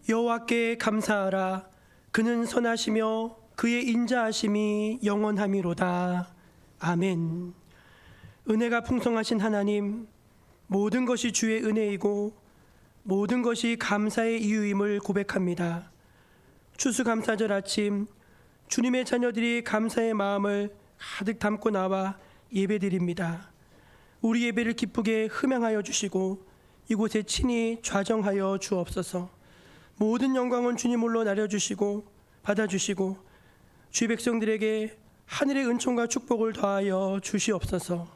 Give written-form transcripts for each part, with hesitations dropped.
여호와께 감사하라. 그는 선하시며 그의 인자하심이 영원함이로다. 아멘. 은혜가 풍성하신 하나님, 모든 것이 주의 은혜이고 모든 것이 감사의 이유임을 고백합니다. 추수감사절 아침, 주님의 자녀들이 감사의 마음을 가득 담고 나와 예배드립니다. 우리 예배를 기쁘게 흠양하여 주시고 이곳에 친히 좌정하여 주옵소서. 모든 영광은 주님홀로 나려주시고 받아주시고 주의 백성들에게 하늘의 은총과 축복을 더하여 주시옵소서.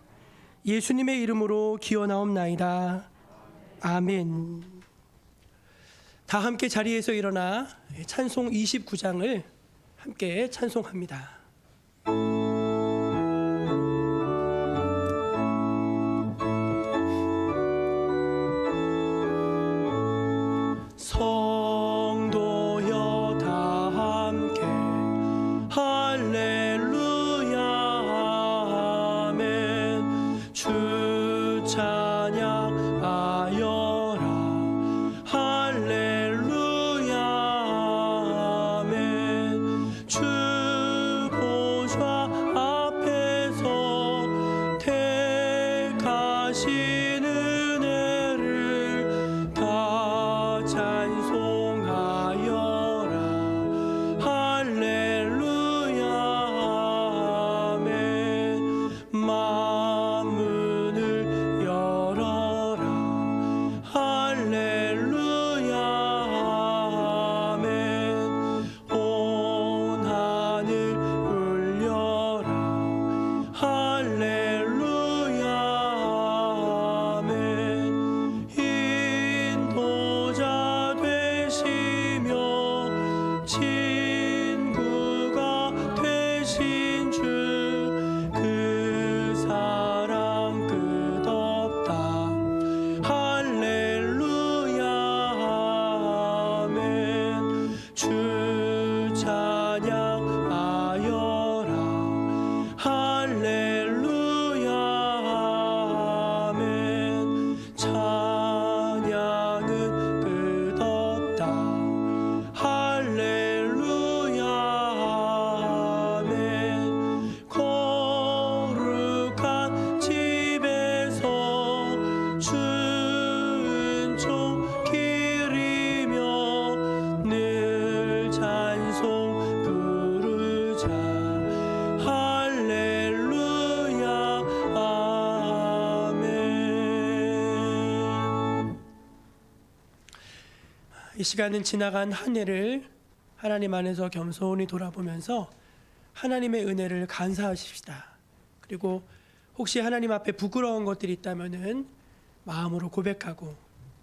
예수님의 이름으로 기원하옵나이다. 아멘. 다 함께 자리에서 일어나 찬송 29장을 함께 찬송합니다. 성도여 다 함께 할렐루야 아멘. 주 찬양하여라 할렐루야 아멘. 주 보좌 앞에서 택하신 은혜를 다 찬송하여라 할렐루야 아멘. 만문을 열어라 할렐루야 아멘. 온 하늘 울려라 할렐루야 아멘. 인도자 되시며 친구가 되신 주, 그 사랑 끝없다 할렐루야 아멘. 주 찬양하여라 할렐루야 아멘. 찬양은 끝없다 할렐루야 아멘. 거룩한 집에서 주 은총 기리며 늘 찬송 부르자 할렐루야 아멘. 이 시간은 지나간 한 해를 하나님 안에서 겸손히 돌아보면서 하나님의 은혜를 감사하십시다. 그리고 혹시 하나님 앞에 부끄러운 것들이 있다면은 마음으로 고백하고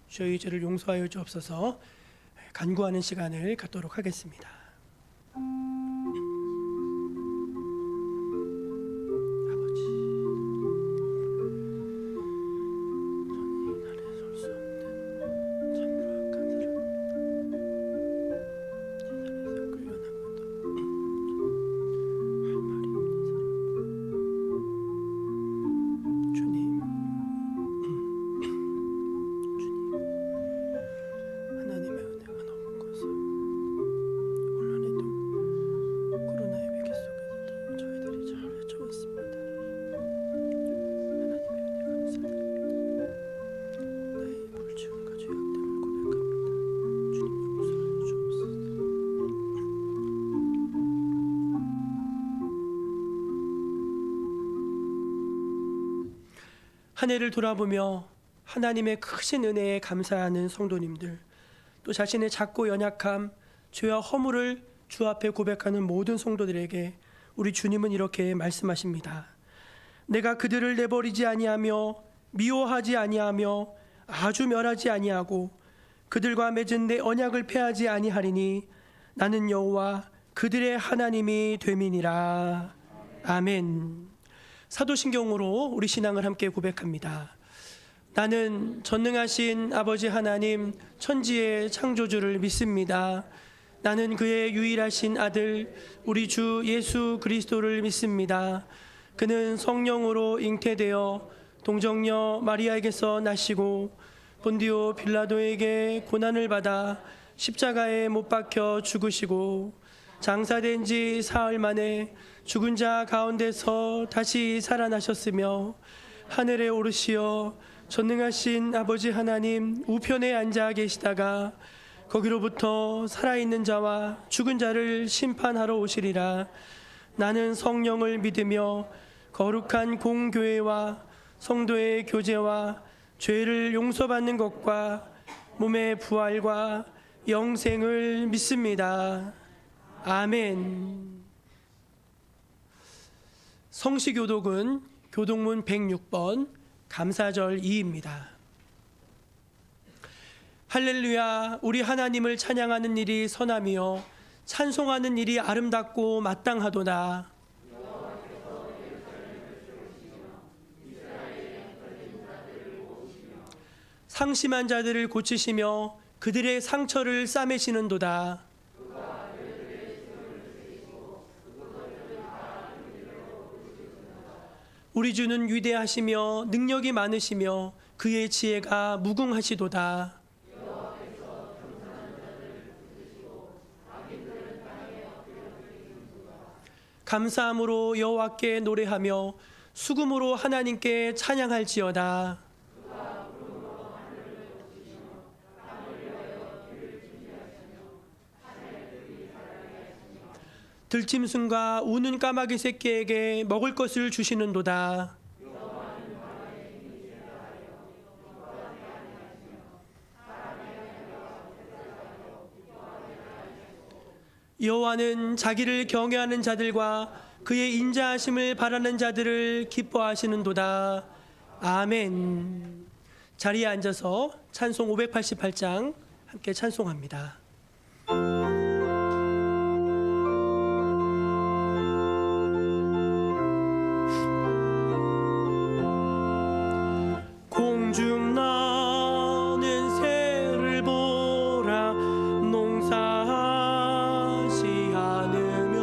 주의 죄를 용서하여 주옵소서 간구하는 시간을 갖도록 하겠습니다. 아버지, 천리 아래 설 수 없는 참으로 악한 사람입니다. 한 해를 돌아보며 하나님의 크신 은혜에 감사하는 성도님들, 또 자신의 작고 연약함, 죄와 허물을 주 앞에 고백하는 모든 성도들에게 우리 주님은 이렇게 말씀하십니다. 내가 그들을 내버리지 아니하며 미워하지 아니하며 아주 멸하지 아니하고 그들과 맺은 내 언약을 폐하지 아니하리니 나는 여호와 그들의 하나님이 됨이니라. 아멘. 사도신경으로 우리 신앙을 함께 고백합니다. 나는 전능하신 아버지 하나님 천지의 창조주를 믿습니다. 나는 그의 유일하신 아들 우리 주 예수 그리스도를 믿습니다. 그는 성령으로 잉태되어 동정녀 마리아에게서 나시고 본디오 빌라도에게 고난을 받아 십자가에 못 박혀 죽으시고 장사된 지 사흘 만에 죽은 자 가운데서 다시 살아나셨으며 하늘에 오르시어 전능하신 아버지 하나님 우편에 앉아 계시다가 거기로부터 살아있는 자와 죽은 자를 심판하러 오시리라. 나는 성령을 믿으며 거룩한 공교회와 성도의 교제와 죄를 용서받는 것과 몸의 부활과 영생을 믿습니다. 아멘. 성시교독은 교독문 106번 감사절 2입니다. 할렐루야, 우리 하나님을 찬양하는 일이 선하며 찬송하는 일이 아름답고 마땅하도다. 상심한 자들을 고치시며 그들의 상처를 싸매시는도다. 우리 주는 위대하시며 능력이 많으시며 그의 지혜가 무궁하시도다. 감사함으로 여호와께 노래하며 수금으로 하나님께 찬양할지어다. 들짐승과 우는 까마귀 새끼에게 먹을 것을 주시는도다. 여호와는 자기를 경외하는 자들과 그의 인자하심을 바라는 자들을 기뻐하시는도다. 아멘. 자리에 앉아서 찬송 588장 함께 찬송합니다. 공중 나는 새를 보라. 농사하지 않으며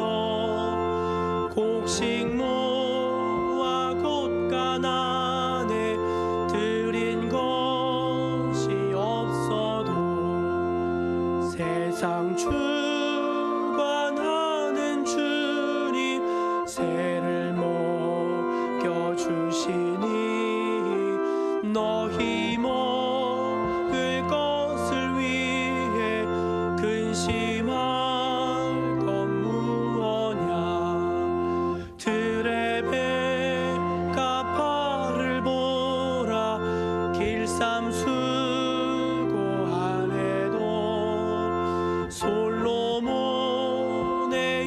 곡식 모아 곳간안에 들인 것이 없어도 세상 주관하는 주님 새를 먹여주시니 너희 먹을 것을 위해 근심할 것 무엇냐. 들의 배가 발을 보라. 길쌈수고 안에도 솔로몬의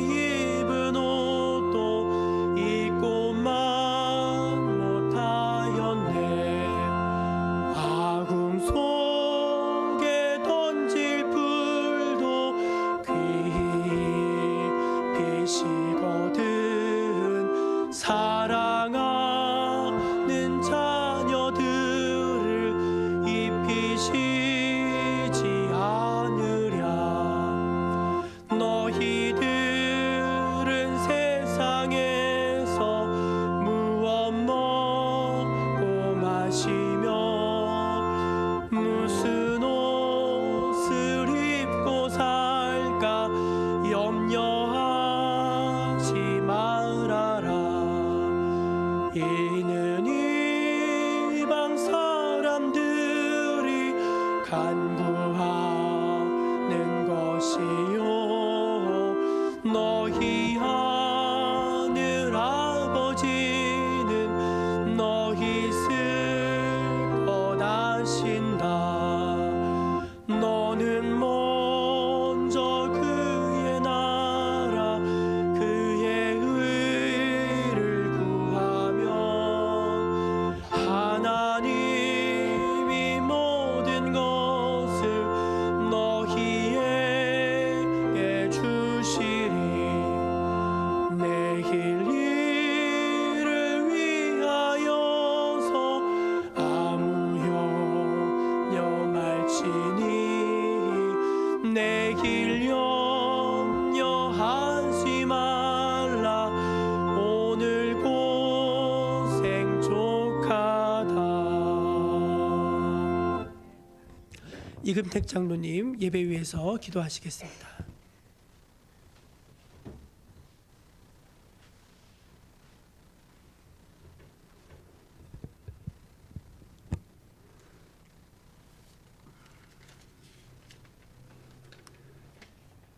입은 옷도 입고만 못하였네. 아궁 속에 던질 불도 귀히시거든. 사랑하는 자녀들을 입히시지 않으랴. 너희들은 세상에서 무엇 먹고 마시며 무슨 옷을 입고 살까 염려하지 말아라. 이는 이방 사람들이 간구하는 것이요 너희 하늘 아버지는 너희 쓸 것 아신다. 너는 먼저 그의 나라 그의 의를 구하면 하나님이 모든 것을 너희에게 주시리. 내일 일을 위하여서 아무 염려말지니 내일 염려하지 말라. 오늘 고생 족하다. 이금택 장로님 예배 위에서 기도하시겠습니다.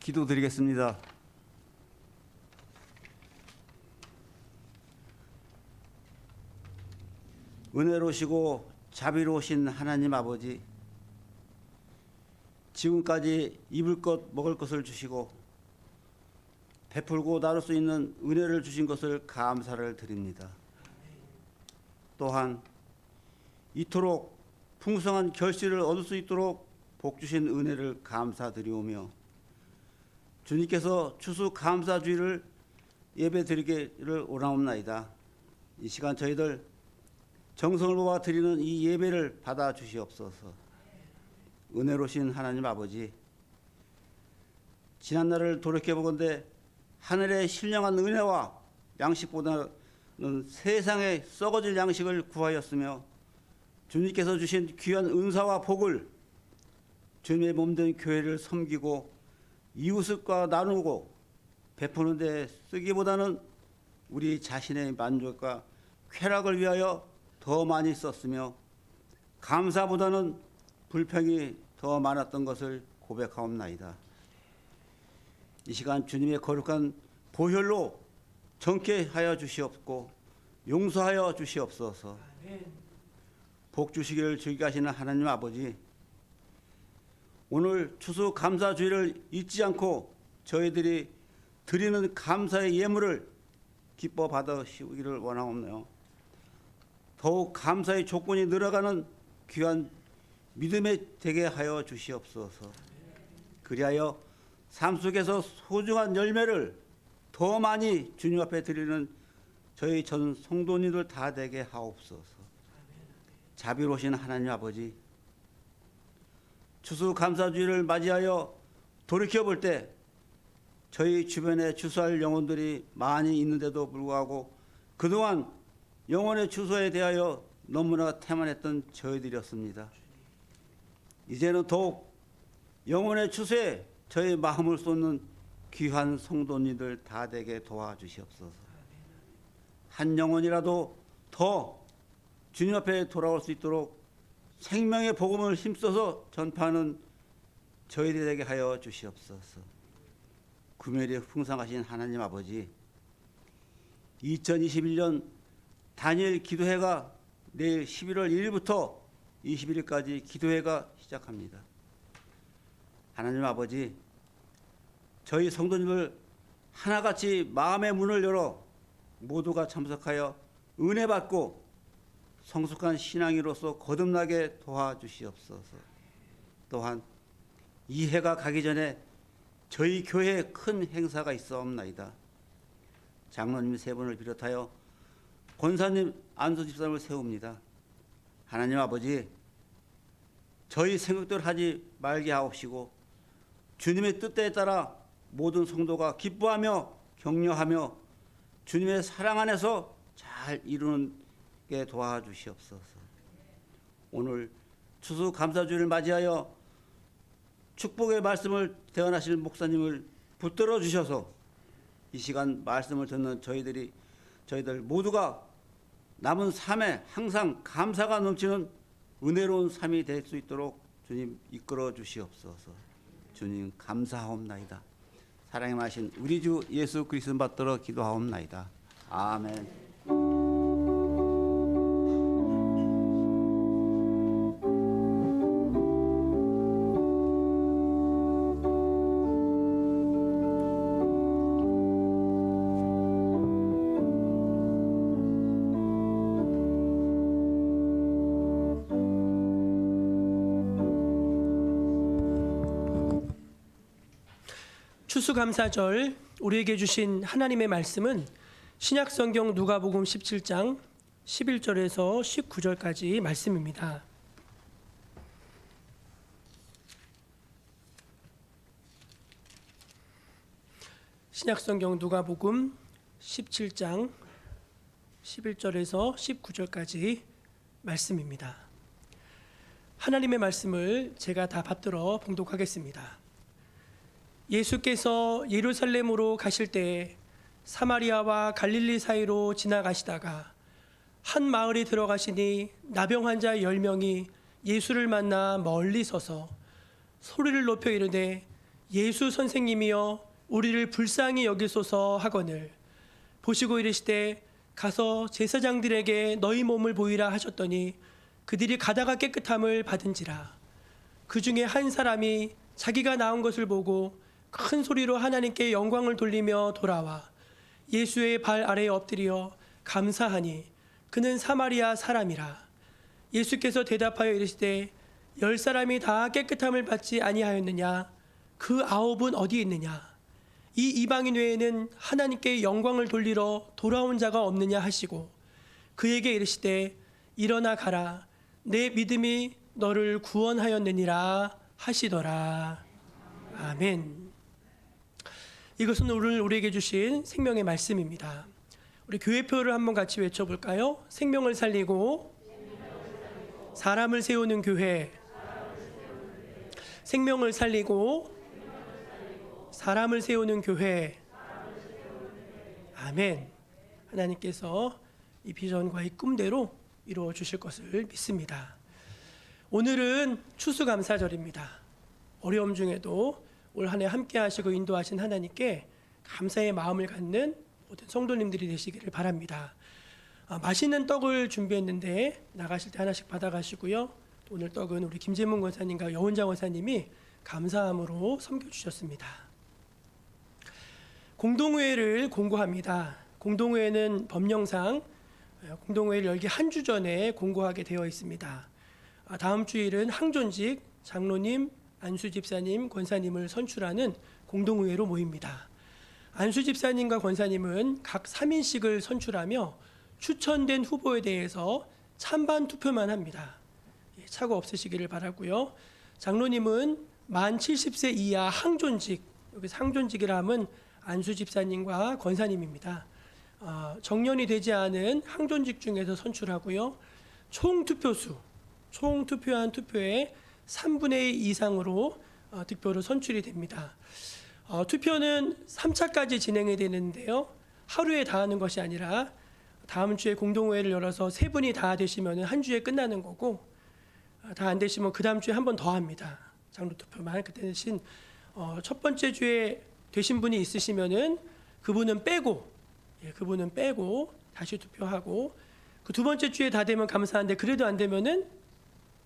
기도드리겠습니다. 은혜로우시고 자비로우신 하나님 아버지, 지금까지 입을 것 먹을 것을 주시고 베풀고 나눌 수 있는 은혜를 주신 것을 감사를 드립니다. 또한 이토록 풍성한 결실을 얻을 수 있도록 복 주신 은혜를 감사드리오며 주님께서 추수 감사주의를 예배드리기를 원하옵나이다. 이 시간 저희들 정성을 모아 드리는 이 예배를 받아 주시옵소서. 은혜로신 하나님 아버지, 지난날을 돌이켜보건대 하늘의 신령한 은혜와 양식보다는 세상에 썩어질 양식을 구하였으며 주님께서 주신 귀한 은사와 복을 주님의 몸된 교회를 섬기고 이웃과 나누고 베푸는 데 쓰기보다는 우리 자신의 만족과 쾌락을 위하여 더 많이 썼으며 감사보다는 불평이 더 많았던 것을 고백하옵나이다. 이 시간 주님의 거룩한 보혈로 정케 하여 주시옵고 용서하여 주시옵소서. 복 주시기를 즐겨 하시는 하나님 아버지, 오늘 추수 감사주의를 잊지 않고 저희들이 드리는 감사의 예물을 기뻐 받으시기를 원하옵나요. 더욱 감사의 조건이 늘어가는 귀한 믿음에 되게 하여 주시옵소서. 그리하여 삶 속에서 소중한 열매를 더 많이 주님 앞에 드리는 저희 전 성도님들 다 되게 하옵소서. 자비로우신 하나님 아버지, 추수 감사주의를 맞이하여 돌이켜볼 때 저희 주변에 추수할 영혼들이 많이 있는데도 불구하고 그동안 영혼의 추수에 대하여 너무나 태만했던 저희들이었습니다. 이제는 더욱 영혼의 추수에 저희 마음을 쏟는 귀한 성도님들 다 되게 도와주시옵소서. 한 영혼이라도 더 주님 앞에 돌아올 수 있도록 생명의 복음을 힘써서 전파하는 저희들이 되게 하여 주시옵소서. 구별이 풍성하신 하나님 아버지, 2021년 다니엘 기도회가 내일 11월 1일부터 21일까지 기도회가 시작합니다. 하나님 아버지, 저희 성도님을 하나같이 마음의 문을 열어 모두가 참석하여 은혜 받고 성숙한 신앙인으로서 거듭나게 도와주시옵소서. 또한 이 해가 가기 전에 저희 교회에 큰 행사가 있어옵나이다. 장로님 세 분을 비롯하여 권사님, 안수 집사님을 세웁니다. 하나님 아버지, 저희 생각대로 하지 말게 하옵시고 주님의 뜻에 따라 모든 성도가 기뻐하며 격려하며 주님의 사랑 안에서 잘 이루는 게 도와주시옵소서. 오늘 추수 감사주의를 맞이하여 축복의 말씀을 대언하실 목사님을 붙들어 주셔서 이 시간 말씀을 듣는 저희들 모두가 남은 삶에 항상 감사가 넘치는 은혜로운 삶이 될 수 있도록 주님 이끌어 주시옵소서. 주님 감사하옵나이다. 사랑의 마신 우리 주 예수 그리스도 받들어 기도하옵나이다. 아멘. 추수감사절 우리에게 주신 하나님의 말씀은 신약성경 누가복음 17장 11절에서 19절까지 말씀입니다. 신약성경 누가복음 17장 11절에서 19절까지 말씀입니다. 하나님의 말씀을 제가 다 받들어 봉독하겠습니다. 예수께서 예루살렘으로 가실 때 사마리아와 갈릴리 사이로 지나가시다가 한 마을에 들어가시니 나병 환자 10명이 예수를 만나 멀리 서서 소리를 높여 이르되 예수 선생님이여 우리를 불쌍히 여기소서 하거늘 보시고 이르시되 가서 제사장들에게 너희 몸을 보이라 하셨더니 그들이 가다가 깨끗함을 받은지라. 그 중에 한 사람이 자기가 나은 것을 보고 큰 소리로 하나님께 영광을 돌리며 돌아와 예수의 발 아래에 엎드려 감사하니 그는 사마리아 사람이라. 예수께서 대답하여 이르시되 10사람이 다 깨끗함을 받지 아니하였느냐? 그 9은 어디 있느냐? 이 이방인 외에는 하나님께 영광을 돌리러 돌아온 자가 없느냐 하시고 그에게 이르시되 일어나 가라 내 믿음이 너를 구원하였느니라 하시더라. 아멘. 이것은 오늘 우리에게 주신 생명의 말씀입니다. 우리 교회표를 한번 같이 외쳐볼까요? 생명을 살리고 사람을 세우는 교회. 생명을 살리고 사람을 세우는 교회. 아멘. 하나님께서 이 비전과 이 꿈대로 이루어 주실 것을 믿습니다. 오늘은 추수감사절입니다. 어려움 중에도 올 한 해 함께 하시고 인도하신 하나님께 감사의 마음을 갖는 모든 성도님들이 되시기를 바랍니다. 맛있는 떡을 준비했는데 나가실 때 하나씩 받아가시고요. 또 오늘 떡은 우리 김재문 권사님과 여운장 권사님이 감사함으로 섬겨주셨습니다. 공동회를 공고합니다. 공동회는 법령상 공동회를 열기 한 주 전에 공고하게 되어 있습니다. 다음 주일은 항존직 장로님, 안수 집사님, 권사님을 선출하는 공동회로 모입니다. 안수 집사님과 권사님은 각 3인씩을 선출하며 추천된 후보에 대해서 찬반 투표만 합니다. 착오 없으시기를 바라고요. 장로님은 만 70세 이하 항존직, 여기서 항존직이라 하면 안수 집사님과 권사님입니다. 정년이 되지 않은 항존직 중에서 선출하고요. 총 투표한 투표의 3분의 2 이상으로 득표로 선출이 됩니다. 투표는 3차까지 진행이 되는데요. 하루에 다 하는 것이 아니라 다음 주에 공동회를 열어서 3분이 다 되시면 한 주에 끝나는 거고 다 안 되시면 그 다음 주에 한 번 더 합니다. 장로 투표만. 그때 대신 첫 번째 주에 되신 분이 있으시면은 그분은 빼고 다시 투표하고 그 두 번째 주에 다 되면 감사한데 그래도 안 되면은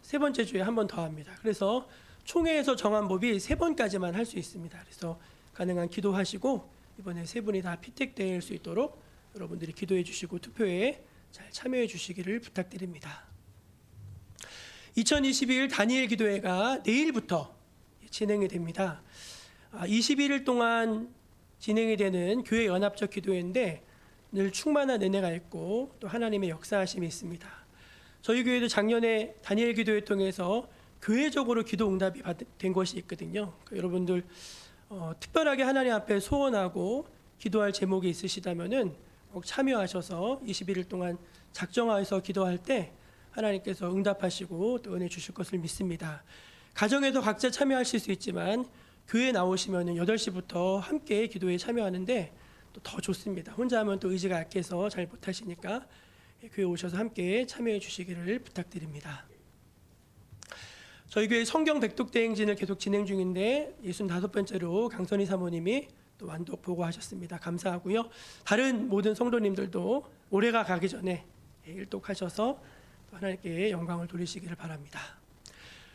세 번째 주에 한 번 더 합니다. 그래서 총회에서 정한 법이 3번까지만 할 수 있습니다. 그래서 가능한 기도하시고 이번에 3분이 다 피택될 수 있도록 여러분들이 기도해 주시고 투표에 잘 참여해 주시기를 부탁드립니다. 2022 다니엘 기도회가 내일부터 진행이 됩니다. 21일 동안 진행이 되는 교회 연합적 기도회인데 늘 충만한 은혜가 있고 또 하나님의 역사하심이 있습니다. 저희 교회도 작년에 다니엘 기도회 통해서 교회적으로 기도 응답이 된 것이 있거든요. 여러분들 특별하게 하나님 앞에 소원하고 기도할 제목이 있으시다면은 꼭 참여하셔서 21일 동안 작정하여서 기도할 때 하나님께서 응답하시고 또 은혜 주실 것을 믿습니다. 가정에서 각자 참여하실 수 있지만 교회 나오시면 8시부터 함께 기도에 참여하는데 또 더 좋습니다. 혼자 하면 또 의지가 약해서 잘 못하시니까 교회 오셔서 함께 참여해 주시기를 부탁드립니다. 저희 교회 성경 백독 대행진을 계속 진행 중인데 65번째로 강선희 사모님이 또 완독 보고하셨습니다. 감사하고요. 다른 모든 성도님들도 올해가 가기 전에 일독하셔서 하나님께 영광을 돌리시기를 바랍니다.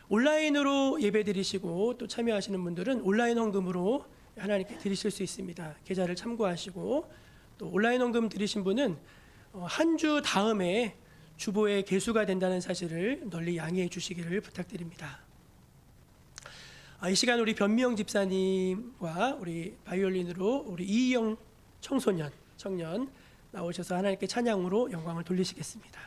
온라인으로 예배드리시고 또 참여하시는 분들은 온라인 헌금으로 하나님께 드리실 수 있습니다. 계좌를 참고하시고 또 온라인 헌금 드리신 분은 한 주 다음에 주보에 개수가 된다는 사실을 널리 양해해 주시기를 부탁드립니다. 이 시간 우리 변미영 집사님과 우리 바이올린으로 우리 이희영 청년 나오셔서 하나님께 찬양으로 영광을 돌리시겠습니다.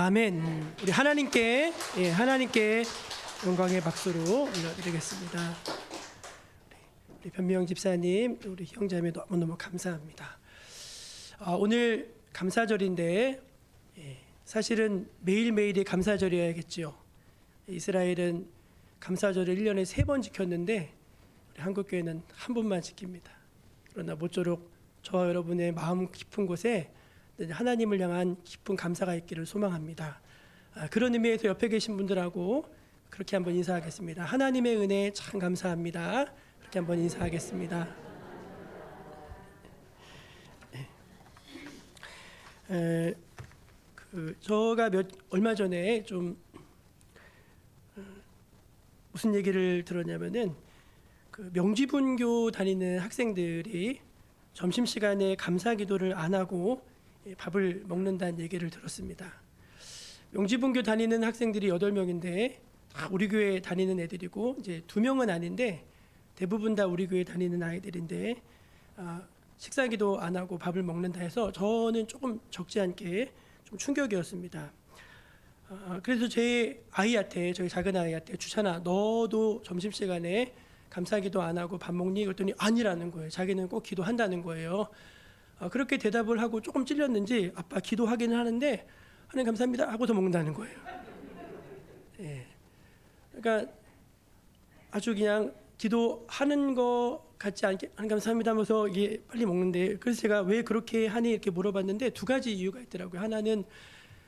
아멘. 우리 하나님께 하나님께 영광의 박수로 올려드리겠습니다. 우리 변미영 집사님, 우리 형제자매 너무너무 감사합니다. 오늘 감사절인데 사실은 매일매일이 감사절이어야겠지요. 이스라엘은 감사절을 1년에 3번 지켰는데 우리 한국교회는 한 번만 지킵니다. 그러나 모쪼록 저와 여러분의 마음 깊은 곳에 하나님을 향한 깊은 감사가 있기를 소망합니다. 그런 의미에서 옆에 계신 분들하고 그렇게 한번 인사하겠습니다. 하나님의 은혜 참 감사합니다. 그렇게 한번 인사하겠습니다. 제가 얼마 전에 좀 무슨 얘기를 들었냐면은 명지분교 다니는 학생들이 점심시간에 감사기도를 안 하고 밥을 먹는다는 얘기를 들었습니다. 명지분교 다니는 학생들이 8명인데 다 우리 교회 다니는 애들이고 이제 2명은 아닌데 대부분 다 우리 교회 다니는 아이들인데 식사기도 안 하고 밥을 먹는다 해서 저는 조금 적지 않게 좀 충격이었습니다. 그래서 제 아이한테, 저희 작은 아이한테 주찬아 너도 점심시간에 감사기도 안 하고 밥 먹니? 그랬더니 아니라는 거예요. 자기는 꼭 기도한다는 거예요. 그렇게 대답을 하고 조금 찔렸는지 아빠 기도하기는 하는데 하나님 감사합니다 하고서 먹는다는 거예요. 그러니까 아주 그냥 기도하는 거 같지 않게 하나님 감사합니다 하면서 이게 빨리 먹는데 그래서 제가 왜 그렇게 하니 이렇게 물어봤는데 2가지 이유가 있더라고요. 하나는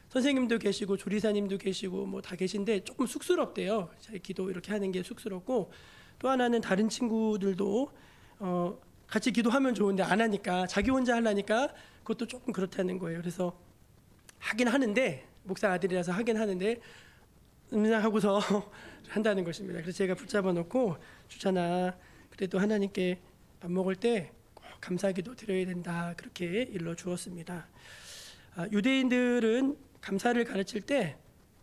선생님도 계시고 조리사님도 계시고 뭐 다 계신데 조금 쑥스럽대요. 기도 이렇게 하는 게 쑥스럽고 또 하나는 다른 친구들도 같이 기도하면 좋은데 안 하니까 자기 혼자 하려니까 그것도 조금 그렇다는 거예요. 그래서 하긴 하는데 목사 아들이라서 하긴 하는데 하고서 한다는 것입니다. 그래서 제가 붙잡아 놓고 주찬아 그래도 하나님께 밥 먹을 때 꼭 감사기도 드려야 된다 그렇게 일러 주었습니다. 유대인들은 감사를 가르칠 때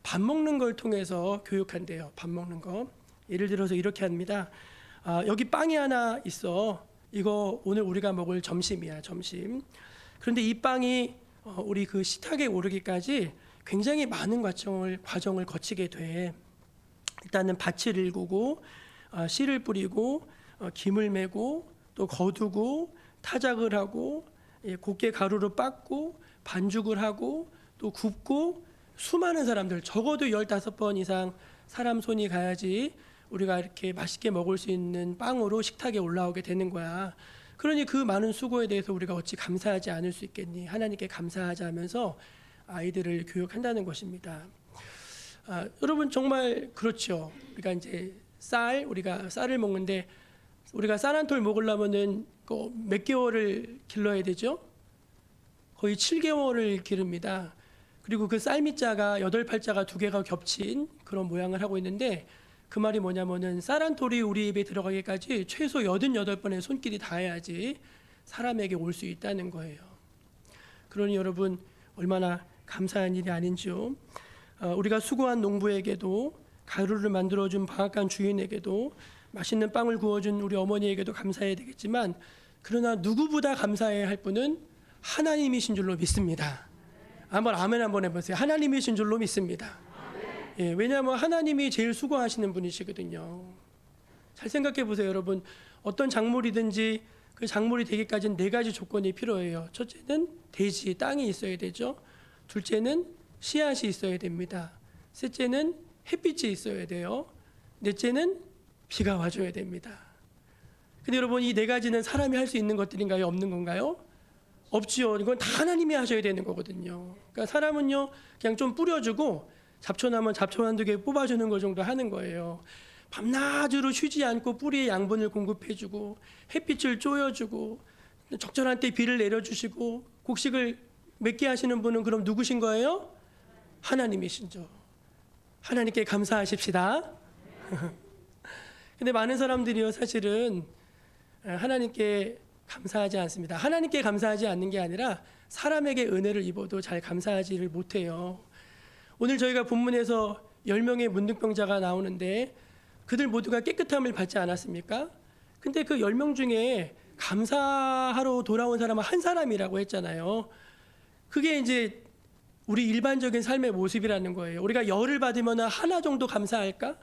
밥 먹는 걸 통해서 교육한대요. 밥 먹는 거. 예를 들어서 이렇게 합니다. 여기 빵이 하나 있어. 이거 오늘 우리가 먹을 점심이야. 점심. 그런데 이 빵이 우리 그 식탁에 오르기까지 굉장히 많은 과정을 거치게 돼. 일단은 밭을 일구고 씨를 뿌리고 김을 메고 또 거두고 타작을 하고 곱게 가루로 빻고 반죽을 하고 또 굽고 수많은 사람들 적어도 15번 이상 사람 손이 가야지 우리가 이렇게 맛있게 먹을 수 있는 빵으로 식탁에 올라오게 되는 거야. 그러니 그 많은 수고에 대해서 우리가 어찌 감사하지 않을 수 있겠니? 하나님께 감사하자 하면서 아이들을 교육한다는 것입니다. 여러분 정말 그렇죠. 우리가 이제 우리가 쌀을 먹는데 우리가 쌀 한 톨 먹으려면은 몇 개월을 길러야 되죠? 거의 7개월을 기릅니다. 그리고 그 쌀밑자가 8팔자가 2개가 겹친 그런 모양을 하고 있는데 그 말이 뭐냐면은 쌀 한 톨이 우리 입에 들어가기까지 최소 88번의 손길이 닿아야지 사람에게 올 수 있다는 거예요. 그러니 여러분 얼마나 감사한 일이 아닌지요. 우리가 수고한 농부에게도 가루를 만들어준 방앗간 주인에게도 맛있는 빵을 구워준 우리 어머니에게도 감사해야 되겠지만 그러나 누구보다 감사해야 할 분은 하나님이신 줄로 믿습니다. 한번 아멘 한번 해보세요. 하나님이신 줄로 믿습니다. 왜냐하면 하나님이 제일 수고하시는 분이시거든요. 잘 생각해 보세요, 여러분. 어떤 작물이든지 그 작물이 되기까지는 4가지 조건이 필요해요. 첫째는 대지, 땅이 있어야 되죠. 둘째는 씨앗이 있어야 됩니다. 셋째는 햇빛이 있어야 돼요. 넷째는 비가 와줘야 됩니다. 근데 여러분 이 4가지는 사람이 할 수 있는 것들인가요? 없는 건가요? 없지요. 이건 다 하나님이 하셔야 되는 거거든요. 그러니까 사람은요 그냥 좀 뿌려주고 잡초나면 잡초 한두 개 뽑아주는 거 정도 하는 거예요. 밤낮으로 쉬지 않고 뿌리의 양분을 공급해주고 햇빛을 쪼여주고 적절한 때 비를 내려주시고 곡식을 맺게 하시는 분은 그럼 누구신 거예요? 하나님이신죠. 하나님께 감사하십시다. 근데 많은 사람들이요 사실은 하나님께 감사하지 않습니다. 하나님께 감사하지 않는 게 아니라 사람에게 은혜를 입어도 잘 감사하지를 못해요. 오늘 저희가 본문에서 10명의 문둥병자가 나오는데 그들 모두가 깨끗함을 받지 않았습니까? 근데 그 10명 중에 감사하러 돌아온 사람은 한 사람이라고 했잖아요. 그게 이제 우리 일반적인 삶의 모습이라는 거예요. 우리가 열을 받으면 하나 정도 감사할까?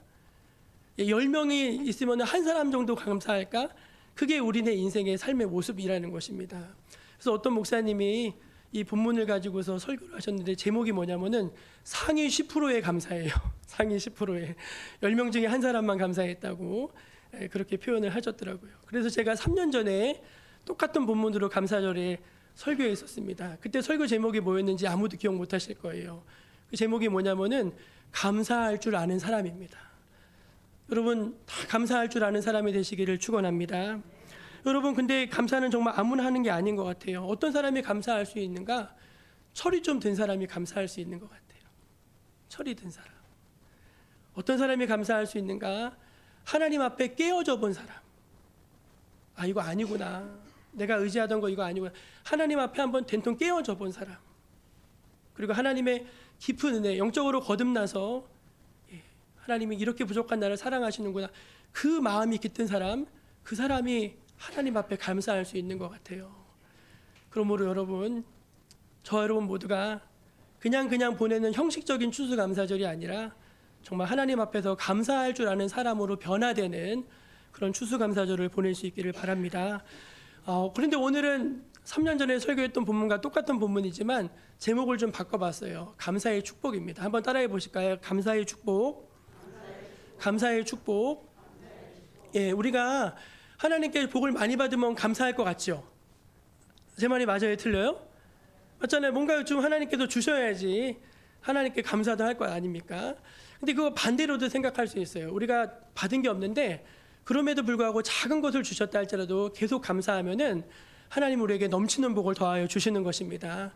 10명이 있으면 한 사람 정도 감사할까? 그게 우리네 인생의 삶의 모습이라는 것입니다. 그래서 어떤 목사님이 이 본문을 가지고서 설교를 하셨는데 제목이 뭐냐면은 상위 10%에 감사해요. 상위 10%에 10명 중에 한 사람만 감사했다고 그렇게 표현을 하셨더라고요. 그래서 제가 3년 전에 똑같은 본문으로 감사절에 설교했었습니다. 그때 설교 제목이 뭐였는지 아무도 기억 못 하실 거예요. 그 제목이 뭐냐면은 감사할 줄 아는 사람입니다. 여러분 다 감사할 줄 아는 사람이 되시기를 축원합니다. 여러분 근데 감사는 정말 아무나 하는 게 아닌 것 같아요. 어떤 사람이 감사할 수 있는가? 철이 좀 든 사람이 감사할 수 있는 것 같아요. 철이 든 사람. 어떤 사람이 감사할 수 있는가? 하나님 앞에 깨어져 본 사람. 아 이거 아니구나. 내가 의지하던 거 이거 아니구나. 하나님 앞에 한번 된통 깨어져 본 사람. 그리고 하나님의 깊은 은혜, 영적으로 거듭나서 하나님이 이렇게 부족한 나를 사랑하시는구나. 그 마음이 깃든 사람, 그 사람이 하나님 앞에 감사할 수 있는 것 같아요. 그러므로 여러분, 저 여러분 모두가 그냥 보내는 형식적인 추수감사절이 아니라 정말 하나님 앞에서 감사할 줄 아는 사람으로 변화되는 그런 추수감사절을 보낼 수 있기를 바랍니다. 그런데 오늘은 3년 전에 설교했던 본문과 똑같은 본문이지만 제목을 좀 바꿔봤어요. 감사의 축복입니다. 한번 따라해 보실까요? 감사의 축복. 감사의 축복. 예, 우리가 하나님께 복을 많이 받으면 감사할 것 같죠? 제 말이 맞아요? 틀려요? 맞잖아요. 뭔가 좀 하나님께서 주셔야지 하나님께 감사도 할 거 아닙니까? 근데 그거 반대로도 생각할 수 있어요. 우리가 받은 게 없는데 그럼에도 불구하고 작은 것을 주셨다 할지라도 계속 감사하면은 하나님 우리에게 넘치는 복을 더하여 주시는 것입니다.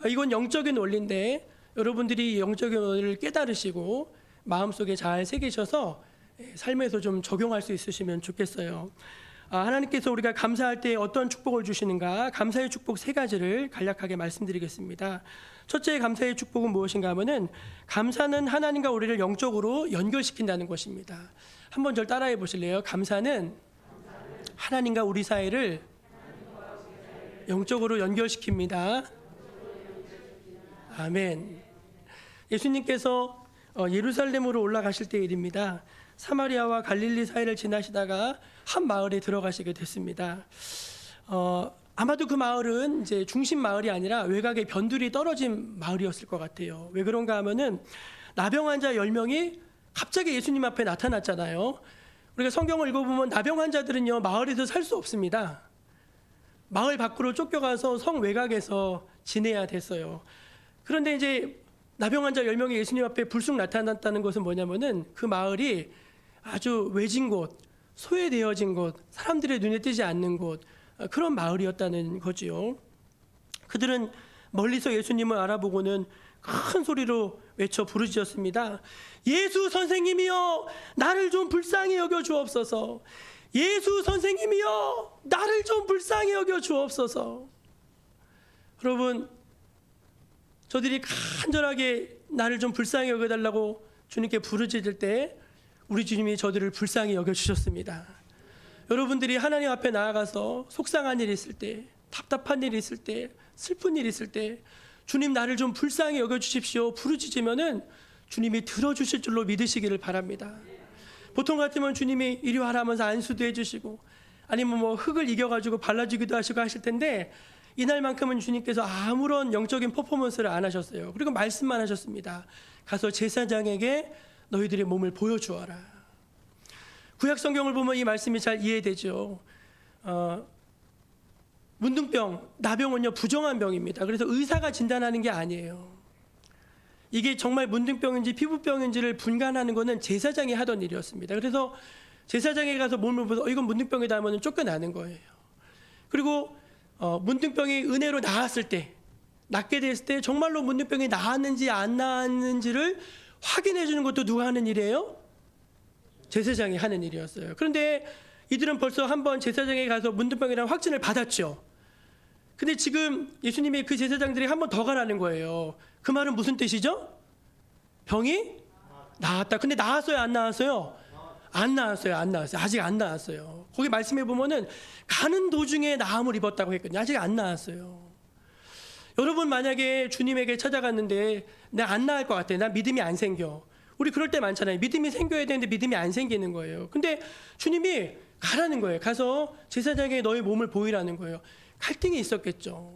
이건 영적인 원리인데 여러분들이 영적인 원리를 깨달으시고 마음속에 잘 새기셔서 삶에서 좀 적용할 수 있으시면 좋겠어요. 하나님께서 우리가 감사할 때 어떤 축복을 주시는가? 감사의 축복 3가지를 간략하게 말씀드리겠습니다. 첫째 감사의 축복은 무엇인가 하면은 감사는 하나님과 우리를 영적으로 연결시킨다는 것입니다. 한번 절 따라해 보실래요? 감사는 하나님과 우리 사이를 영적으로 연결시킵니다. 아멘. 예수님께서 예루살렘으로 올라가실 때 일입니다. 사마리아와 갈릴리 사이를 지나시다가 한 마을에 들어가시게 됐습니다. 아마도 그 마을은 이제 중심 마을이 아니라 외곽에 변두리 떨어진 마을이었을 것 같아요. 왜 그런가 하면은 나병 환자 10명이 갑자기 예수님 앞에 나타났잖아요. 우리가 성경을 읽어보면 나병 환자들은요 마을에서 살 수 없습니다. 마을 밖으로 쫓겨가서 성 외곽에서 지내야 됐어요. 그런데 이제 나병 환자 10명이 예수님 앞에 불쑥 나타났다는 것은 뭐냐면은 그 마을이 아주 외진 곳, 소외되어진 곳, 사람들의 눈에 띄지 않는 곳, 그런 마을이었다는 거지요. 그들은 멀리서 예수님을 알아보고는 큰 소리로 외쳐 부르짖었습니다. 예수 선생님이여, 나를 좀 불쌍히 여겨 주옵소서. 예수 선생님이여, 나를 좀 불쌍히 여겨 주옵소서. 여러분, 저들이 간절하게 나를 좀 불쌍히 여겨달라고 주님께 부르짖을 때 우리 주님이 저들을 불쌍히 여겨주셨습니다. 여러분들이 하나님 앞에 나아가서 속상한 일이 있을 때, 답답한 일이 있을 때, 슬픈 일이 있을 때 주님 나를 좀 불쌍히 여겨주십시오 부르짖으면은 주님이 들어주실 줄로 믿으시기를 바랍니다. 보통 같으면 주님이 이리 와라 하면서 안수도 해주시고 아니면 뭐 흙을 이겨가지고 발라주기도 하시고 하실 텐데 이날만큼은 주님께서 아무런 영적인 퍼포먼스를 안 하셨어요. 그리고 말씀만 하셨습니다. 가서 제사장에게 너희들의 몸을 보여주어라. 구약 성경을 보면 이 말씀이 잘 이해되죠. 문둥병, 나병은요 부정한 병입니다. 그래서 의사가 진단하는 게 아니에요. 이게 정말 문둥병인지 피부병인지를 분간하는 것은 제사장이 하던 일이었습니다. 그래서 제사장에 가서 몸을 보서 이건 문둥병이다 하면 쫓겨나는 거예요. 그리고 문둥병이 은혜로 나았을 때, 낫게 됐을 때 정말로 문둥병이 나았는지 안 나았는지를 확인해 주는 것도 누가 하는 일이에요? 제사장이 하는 일이었어요. 그런데 이들은 벌써 한번 제사장에 가서 문둥병이라는 확진을 받았죠. 근데 지금 예수님이 그 제사장들이 한 번 더 가라는 거예요. 그 말은 무슨 뜻이죠? 병이 나았다. 근데 나았어요, 안 나았어요? 안 나았어요, 안 나왔어요. 아직 안 나았어요. 거기 말씀해 보면은 가는 도중에 나음을 입었다고 했거든요. 아직 안 나았어요. 여러분 만약에 주님에게 찾아갔는데 나 안 나을 것 같아. 나 믿음이 안 생겨. 우리 그럴 때 많잖아요. 믿음이 생겨야 되는데 믿음이 안 생기는 거예요. 근데 주님이 가라는 거예요. 가서 제사장에게 너의 몸을 보이라는 거예요. 갈등이 있었겠죠.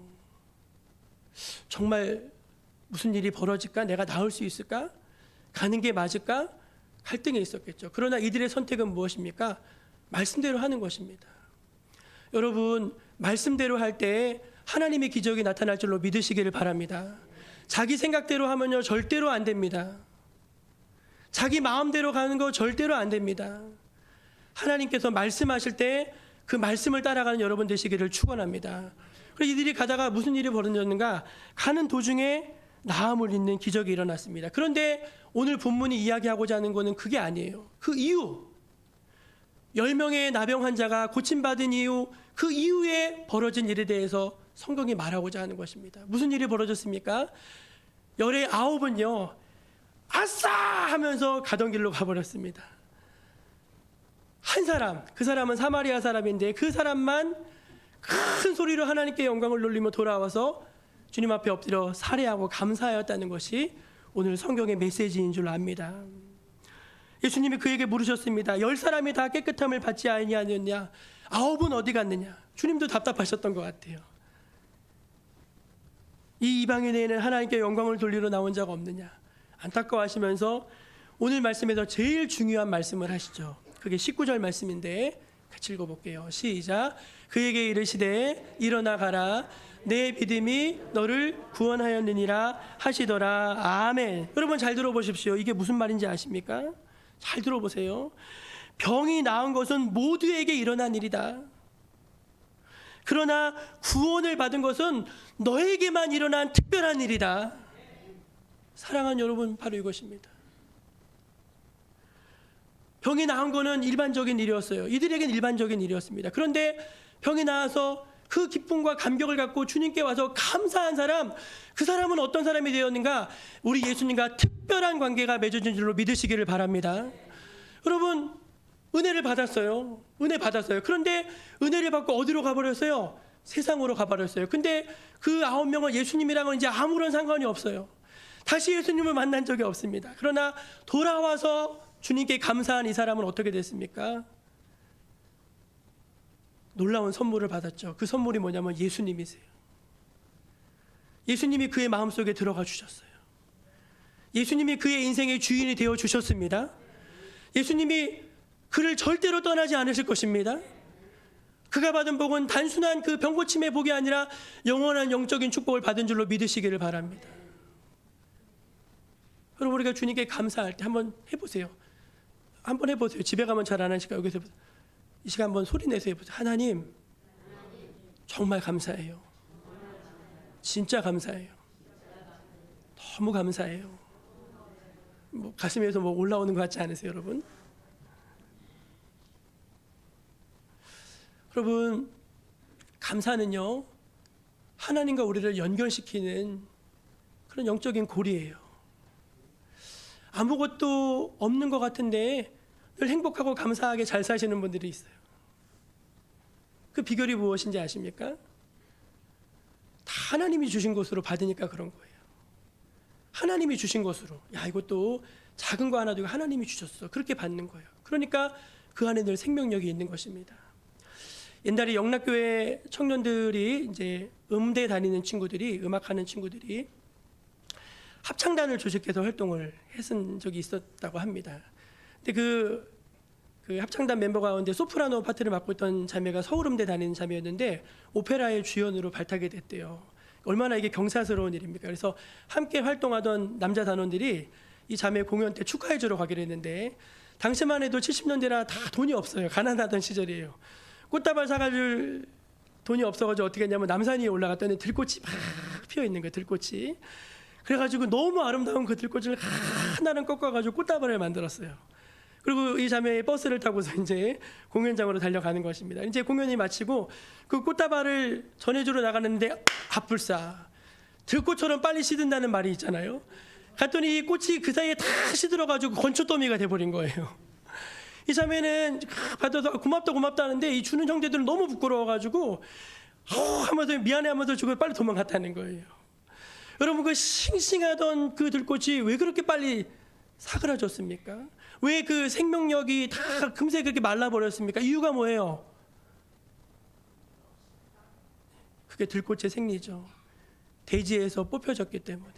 정말 무슨 일이 벌어질까? 내가 나을 수 있을까? 가는 게 맞을까? 갈등이 있었겠죠. 그러나 이들의 선택은 무엇입니까? 말씀대로 하는 것입니다. 여러분, 말씀대로 할 때 하나님의 기적이 나타날 줄로 믿으시기를 바랍니다. 자기 생각대로 하면요, 절대로 안 됩니다. 자기 마음대로 가는 거 절대로 안 됩니다. 하나님께서 말씀하실 때 그 말씀을 따라가는 여러분 되시기를 축원합니다. 그래서 이들이 가다가 무슨 일이 벌어졌는가? 가는 도중에 나음을 잇는 기적이 일어났습니다. 그런데 오늘 본문이 이야기하고자 하는 것은 그게 아니에요. 그 이유, 10명의 나병 환자가 고침받은 이유, 그 이후에 벌어진 일에 대해서 성경이 말하고자 하는 것입니다. 무슨 일이 벌어졌습니까? 열의 9은요, 아싸! 하면서 가던 길로 가버렸습니다. 한 사람, 그 사람은 사마리아 사람인데 그 사람만 큰 소리로 하나님께 영광을 돌리며 돌아와서 주님 앞에 엎드려 살해하고 감사하였다는 것이 오늘 성경의 메시지인 줄 압니다. 예수님이 그에게 물으셨습니다. 10사람이 다 깨끗함을 받지 아니하느냐? 9은 어디 갔느냐? 주님도 답답하셨던 것 같아요. 이 이방인에게는 하나님께 영광을 돌리러 나온 자가 없느냐? 안타까워하시면서 오늘 말씀에서 제일 중요한 말씀을 하시죠. 그게 19절 말씀인데 같이 읽어볼게요. 시작. 그에게 이르시되 일어나 가라. 내 믿음이 너를 구원하였느니라 하시더라. 아멘. 여러분 잘 들어보십시오. 이게 무슨 말인지 아십니까? 잘 들어보세요. 병이 나은 것은 모두에게 일어난 일이다. 그러나 구원을 받은 것은 너에게만 일어난 특별한 일이다. 사랑하는 여러분, 바로 이것입니다. 병이 나은 것은 일반적인 일이었어요. 이들에겐 일반적인 일이었습니다. 그런데 병이 나아서 그 기쁨과 감격을 갖고 주님께 와서 감사한 사람, 그 사람은 어떤 사람이 되었는가? 우리 예수님과 특별한 관계가 맺어진 줄로 믿으시기를 바랍니다. 여러분, 은혜를 받았어요. 은혜 받았어요. 그런데 은혜를 받고 어디로 가버렸어요? 세상으로 가버렸어요. 근데 그 9명은 예수님이랑은 이제 아무런 상관이 없어요. 다시 예수님을 만난 적이 없습니다. 그러나 돌아와서 주님께 감사한 이 사람은 어떻게 됐습니까? 놀라운 선물을 받았죠. 그 선물이 뭐냐면 예수님이세요. 예수님이 그의 마음속에 들어가 주셨어요. 예수님이 그의 인생의 주인이 되어 주셨습니다. 예수님이 그를 절대로 떠나지 않으실 것입니다. 그가 받은 복은 단순한 그 병고침의 복이 아니라 영원한 영적인 축복을 받은 줄로 믿으시기를 바랍니다. 여러분, 우리가 주님께 감사할 때 한번 해보세요. 한번 해보세요. 집에 가면 잘 안 하실까? 여기서 이 시간 한번 소리 내서 해보세요. 하나님, 정말 감사해요. 진짜 감사해요. 너무 감사해요. 뭐 가슴에서 뭐 올라오는 것 같지 않으세요, 여러분? 여러분, 감사는요, 하나님과 우리를 연결시키는 그런 영적인 고리예요. 아무것도 없는 것 같은데 늘 행복하고 감사하게 잘 사시는 분들이 있어요. 그 비결이 무엇인지 아십니까? 다 하나님이 주신 것으로 받으니까 그런 거예요. 하나님이 주신 것으로, 야, 이것도 작은 거 하나도 하나님이 주셨어. 그렇게 받는 거예요. 그러니까 그 안에 늘 생명력이 있는 것입니다. 옛날에 영락교회 청년들이 이제 음대 다니는 친구들이, 음악하는 친구들이 합창단을 조직해서 활동을 했은 적이 있었다고 합니다. 근데 그 합창단 멤버 가운데 소프라노 파트를 맡고 있던 자매가 서울음대 다니는 자매였는데 오페라의 주연으로 발탁이 됐대요. 얼마나 이게 경사스러운 일입니까? 그래서 함께 활동하던 남자 단원들이 이 자매 공연 때 축하해 주러 가기로 했는데 당시만 해도 70년대라 다 돈이 없어요. 가난하던 시절이에요. 꽃다발 사가줄 돈이 없어가지고 어떻게 했냐면 남산 위에 올라갔더니 들꽃이 막 피어 있는 거예요. 들꽃이. 그래가지고 너무 아름다운 그 들꽃을 하나는 꺾어가지고 꽃다발을 만들었어요. 그리고 이 자매의 버스를 타고서 이제 공연장으로 달려가는 것입니다. 이제 공연이 마치고 그 꽃다발을 전해주러 나가는데 합불사 들꽃처럼 빨리 시든다는 말이 있잖아요. 갔더니 이 꽃이 그 사이에 다 시들어가지고 건초더미가 돼버린 거예요. 이 자매는 받아서 고맙다 하는데 이 주는 형제들은 너무 부끄러워가지고 하면서 미안해 하면서 주고 빨리 도망갔다는 거예요. 여러분 그 싱싱하던 그 들꽃이 왜 그렇게 빨리 사그라졌습니까? 왜 그 생명력이 다 금세 그렇게 말라버렸습니까? 이유가 뭐예요? 그게 들꽃의 생리죠. 대지에서 뽑혀졌기 때문에.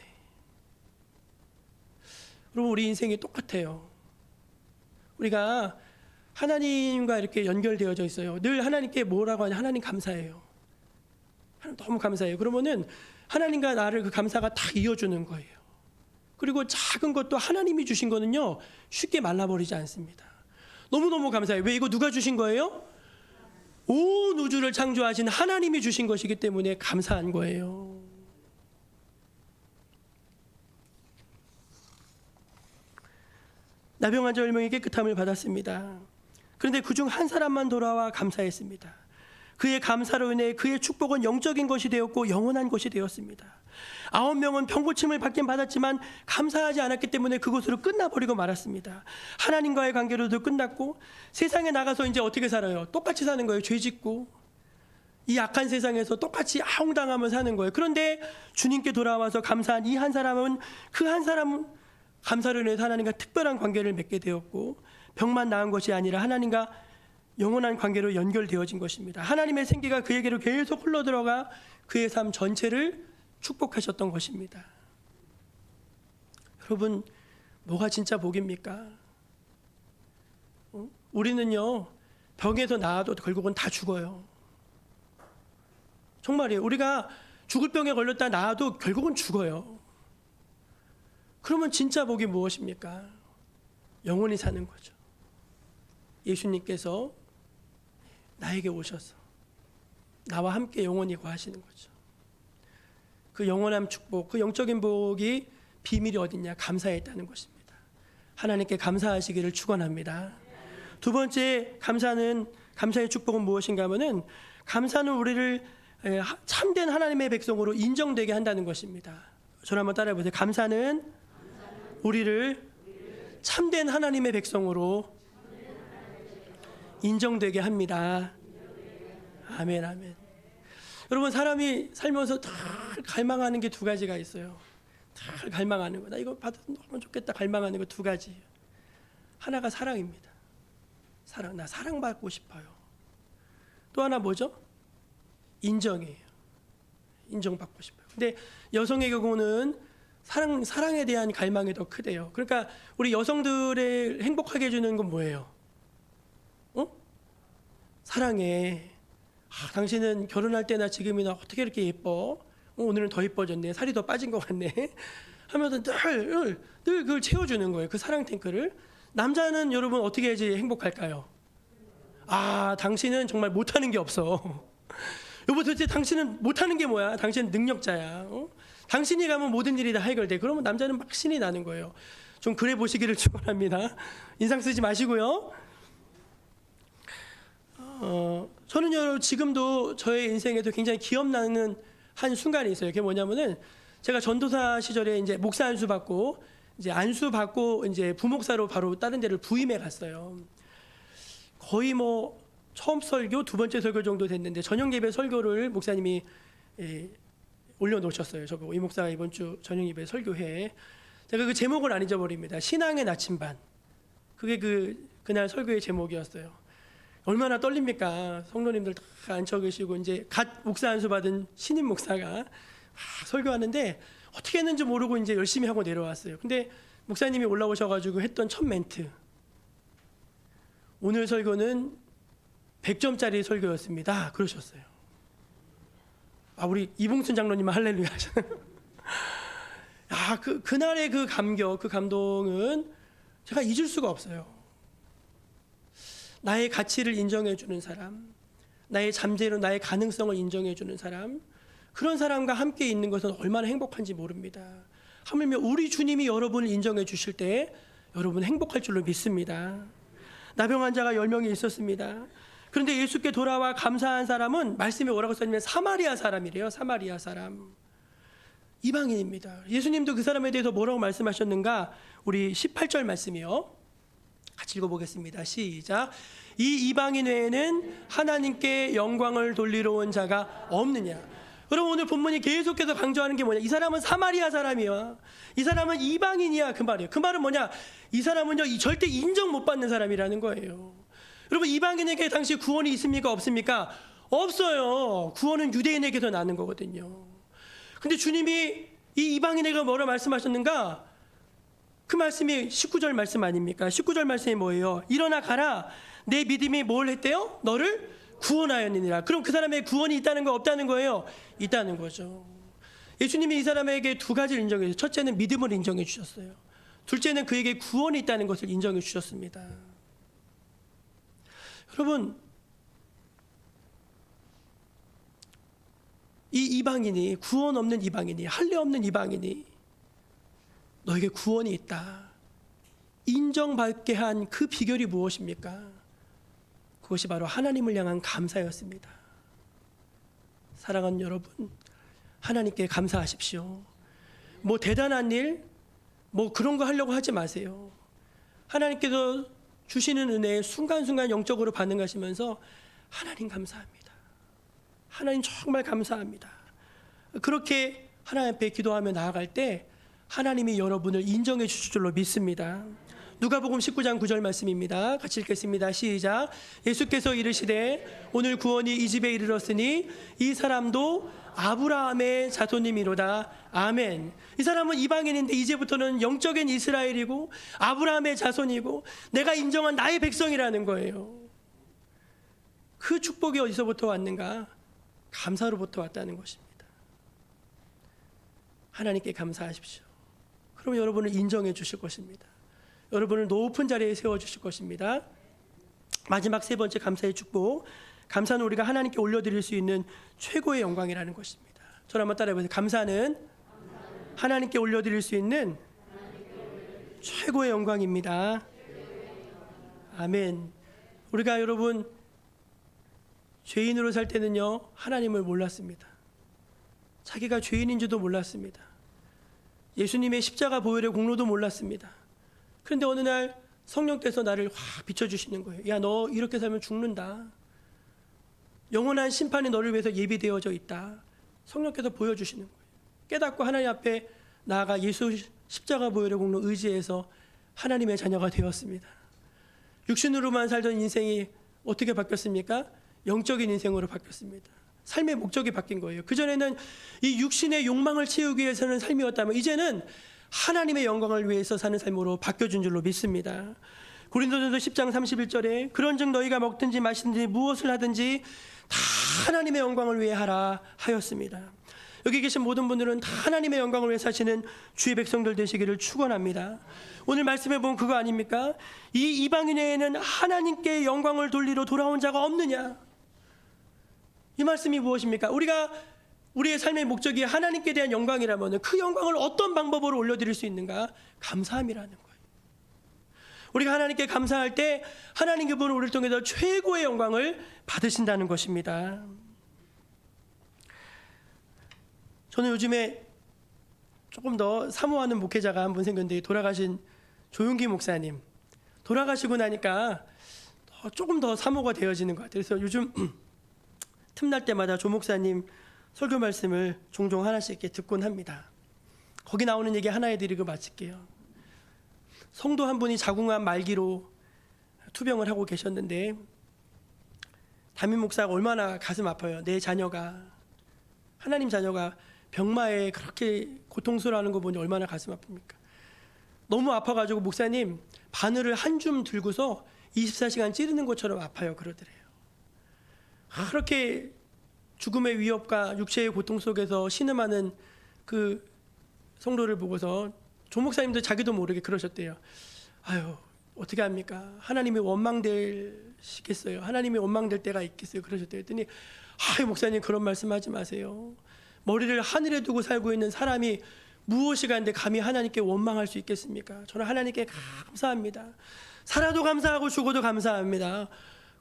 여러분 우리 인생이 똑같아요. 우리가 하나님과 이렇게 연결되어져 있어요. 늘 하나님께 뭐라고 하냐? 하나님 감사해요. 하나님 너무 감사해요. 그러면은 하나님과 나를 그 감사가 딱 이어주는 거예요. 그리고 작은 것도 하나님이 주신 거는요 쉽게 말라버리지 않습니다. 너무너무 감사해요. 왜? 이거 누가 주신 거예요? 온 우주를 창조하신 하나님이 주신 것이기 때문에 감사한 거예요. 나병 환자 10명이 깨끗함을 받았습니다. 그런데 그중 한 사람만 돌아와 감사했습니다. 그의 감사로 인해 그의 축복은 영적인 것이 되었고 영원한 것이 되었습니다. 9명은 병고침을 받긴 받았지만 감사하지 않았기 때문에 그곳으로 끝나버리고 말았습니다. 하나님과의 관계로도 끝났고 세상에 나가서 이제 어떻게 살아요? 똑같이 사는 거예요. 죄 짓고 이 악한 세상에서 똑같이 아웅당하며 사는 거예요. 그런데 주님께 돌아와서 감사한 이 한 사람은 그 한 사람 감사로 인해서 하나님과 특별한 관계를 맺게 되었고 병만 나은 것이 아니라 하나님과 영원한 관계로 연결되어진 것입니다. 하나님의 생기가 그에게로 계속 흘러들어가 그의 삶 전체를 축복하셨던 것입니다. 여러분 뭐가 진짜 복입니까? 우리는요 병에서 나아도 결국은 다 죽어요. 정말이에요. 우리가 죽을 병에 걸렸다 나아도 결국은 죽어요. 그러면 진짜 복이 무엇입니까? 영원히 사는 거죠. 예수님께서 나에게 오셔서 나와 함께 영원히 거하시는 거죠. 그 영원한 축복, 그 영적인 복이 비밀이 어딨냐? 감사에 있다는 것입니다. 하나님께 감사하시기를 축원합니다. 두 번째 감사의 축복은 무엇인가 하면은 감사는 우리를 참된 하나님의 백성으로 인정되게 한다는 것입니다. 저를 한번 따라해 보세요. 감사는 우리를 참된 하나님의 백성으로 인정되게 합니다. 아멘, 아멘. 여러분 사람이 살면서 다 갈망하는 게 두 가지가 있어요. 다 갈망하는 거. 나 이거 받았으면 너무 좋겠다. 갈망하는 거 두 가지. 하나가 사랑입니다. 사랑. 나 사랑받고 싶어요. 또 하나 뭐죠? 인정이에요. 인정받고 싶어요. 근데 여성의 경우는 사랑에 대한 갈망이 더 크대요. 그러니까 우리 여성들을 행복하게 해주는 건 뭐예요? 사랑해. 당신은 결혼할 때나 지금이나 어떻게 이렇게 예뻐? 오늘은 더 예뻐졌네. 살이 더 빠진 것 같네. 하면서 늘 그걸 채워주는 거예요. 그 사랑 탱크를. 남자는 여러분 어떻게 해야지 행복할까요? 당신은 정말 못하는 게 없어. 여보 도대체 당신은 못하는 게 뭐야? 당신은 능력자야. 당신이 가면 모든 일이 다 해결돼. 그러면 남자는 막 신이 나는 거예요. 좀 그래 보시기를 축원합니다. 인상 쓰지 마시고요. 저는요 지금도 저의 인생에도 굉장히 기억나는 한 순간이 있어요. 그게 뭐냐면은 제가 전도사 시절에 이제 목사 안수 받고 이제 부목사로 바로 다른 데를 부임해 갔어요. 거의 뭐 처음 설교, 두 번째 설교 정도 됐는데 저녁 예배 설교를 목사님이 올려놓으셨어요. 저보고 이 목사가 이번 주 저녁 예배 설교해. 제가 그 제목을 안 잊어버립니다. 신앙의 나침반. 그게 그날 설교의 제목이었어요. 얼마나 떨립니까? 성도님들 다 앉혀 계시고 이제 갓 목사 안수 받은 신임 목사가 설교하는데 어떻게 했는지 모르고 이제 열심히 하고 내려왔어요. 근데 목사님이 올라오셔가지고 했던 첫 멘트. 오늘 설교는 100점짜리 설교였습니다. 그러셨어요. 우리 이봉순 장로님은 할렐루야 하잖아요. 그날의 그 감격, 그 감동은 제가 잊을 수가 없어요. 나의 가치를 인정해주는 사람, 나의 잠재로 나의 가능성을 인정해주는 사람, 그런 사람과 함께 있는 것은 얼마나 행복한지 모릅니다. 하물며 우리 주님이 여러분을 인정해 주실 때 여러분 행복할 줄로 믿습니다. 나병 환자가 10명이 있었습니다. 그런데 예수께 돌아와 감사한 사람은 말씀에 뭐라고 써있냐면 사마리아 사람이래요. 사마리아 사람. 이방인입니다. 예수님도 그 사람에 대해서 뭐라고 말씀하셨는가? 우리 18절 말씀이요. 같이 읽어보겠습니다. 시작. 이 이방인 외에는 하나님께 영광을 돌리러 온 자가 없느냐? 여러분 오늘 본문이 계속해서 강조하는 게 뭐냐? 이 사람은 사마리아 사람이야. 이 사람은 이방인이야 그 말이에요. 그 말은 뭐냐? 이 사람은요 절대 인정 못 받는 사람이라는 거예요. 여러분 이방인에게 당시 구원이 있습니까 없습니까? 없어요. 구원은 유대인에게서 나는 거거든요. 근데 주님이 이 이방인에게 뭐라 말씀하셨는가? 그 말씀이 19절 말씀 아닙니까? 19절 말씀이 뭐예요? 일어나 가라. 내 믿음이 뭘 했대요? 너를 구원하였느니라. 그럼 그 사람의 구원이 있다는 거 없다는 거예요? 있다는 거죠. 예수님이 이 사람에게 두 가지를 인정해 주셨어요. 첫째는 믿음을 인정해 주셨어요. 둘째는 그에게 구원이 있다는 것을 인정해 주셨습니다. 여러분 이 이방인이 구원 없는 이방인이 할례 없는 이방인이 너에게 구원이 있다 인정받게 한 그 비결이 무엇입니까? 그것이 바로 하나님을 향한 감사였습니다. 사랑하는 여러분, 하나님께 감사하십시오. 뭐 대단한 일, 뭐 그런 거 하려고 하지 마세요. 하나님께서 주시는 은혜에 순간순간 영적으로 반응하시면서 하나님 감사합니다. 하나님 정말 감사합니다. 그렇게 하나님 앞에 기도하며 나아갈 때 하나님이 여러분을 인정해 주실 줄로 믿습니다. 누가복음 19장 9절 말씀입니다. 같이 읽겠습니다. 시작. 예수께서 이르시되 오늘 구원이 이 집에 이르렀으니 이 사람도 아브라함의 자손님이로다. 아멘. 이 사람은 이방인인데 이제부터는 영적인 이스라엘이고 아브라함의 자손이고 내가 인정한 나의 백성이라는 거예요. 그 축복이 어디서부터 왔는가? 감사로부터 왔다는 것입니다. 하나님께 감사하십시오. 그럼 여러분을 인정해 주실 것입니다. 여러분을 높은 자리에 세워주실 것입니다. 마지막 세 번째 감사의 축복. 감사는 우리가 하나님께 올려드릴 수 있는 최고의 영광이라는 것입니다. 저를 한번 따라해보세요. 감사는 하나님께 올려드릴 수 있는 최고의 영광입니다. 아멘. 우리가 여러분 죄인으로 살 때는요 하나님을 몰랐습니다. 자기가 죄인인지도 몰랐습니다. 예수님의 십자가 보혈의 공로도 몰랐습니다. 그런데 어느 날 성령께서 나를 확 비춰주시는 거예요. 야, 너 이렇게 살면 죽는다. 영원한 심판이 너를 위해서 예비되어져 있다. 성령께서 보여주시는 거예요. 깨닫고 하나님 앞에 나아가 예수 십자가 보혈의 공로 의지해서 하나님의 자녀가 되었습니다. 육신으로만 살던 인생이 어떻게 바뀌었습니까? 영적인 인생으로 바뀌었습니다. 삶의 목적이 바뀐 거예요. 그전에는 이 육신의 욕망을 채우기 위해 사는 삶이었다면 이제는 하나님의 영광을 위해서 사는 삶으로 바뀌어준 줄로 믿습니다. 고린도전서 10장 31절에 그런즉 너희가 먹든지 마시든지 무엇을 하든지 다 하나님의 영광을 위해 하라 하였습니다. 여기 계신 모든 분들은 다 하나님의 영광을 위해 사시는 주의 백성들 되시기를 축원합니다. 오늘 말씀해 본 그거 아닙니까? 이 이방인에게는 하나님께 영광을 돌리러 돌아온 자가 없느냐? 이 말씀이 무엇입니까? 우리가 우리의 삶의 목적이 하나님께 대한 영광이라면 그 영광을 어떤 방법으로 올려드릴 수 있는가? 감사함이라는 거예요. 우리가 하나님께 감사할 때 하나님 그분은 우리를 통해서 최고의 영광을 받으신다는 것입니다. 저는 요즘에 조금 더 사모하는 목회자가 한 분 생겼는데 돌아가신 조용기 목사님 돌아가시고 나니까 조금 더 사모가 되어지는 것 같아요. 그래서 요즘 틈날 때마다 조 목사님 설교 말씀을 종종 하나씩 이렇게 듣곤 합니다. 거기 나오는 얘기 하나 해드리고 마칠게요. 성도 한 분이 자궁암 말기로 투병을 하고 계셨는데 담임 목사가 얼마나 가슴 아파요. 내 자녀가 하나님 자녀가 병마에 그렇게 고통스러워하는 거 보니 얼마나 가슴 아픕니까? 너무 아파가지고 목사님 바늘을 한 줌 들고서 24시간 찌르는 것처럼 아파요 그러더래요. 그렇게 죽음의 위협과 육체의 고통 속에서 신음하는 그 성도를 보고서 조 목사님도 자기도 모르게 그러셨대요. 아유 어떻게 합니까? 하나님이 원망되시겠어요? 하나님이 원망될 때가 있겠어요? 그러셨대요. 했더니 아유 목사님 그런 말씀하지 마세요. 머리를 하늘에 두고 살고 있는 사람이 무엇이 간데 감히 하나님께 원망할 수 있겠습니까? 저는 하나님께 감사합니다. 살아도 감사하고 죽어도 감사합니다.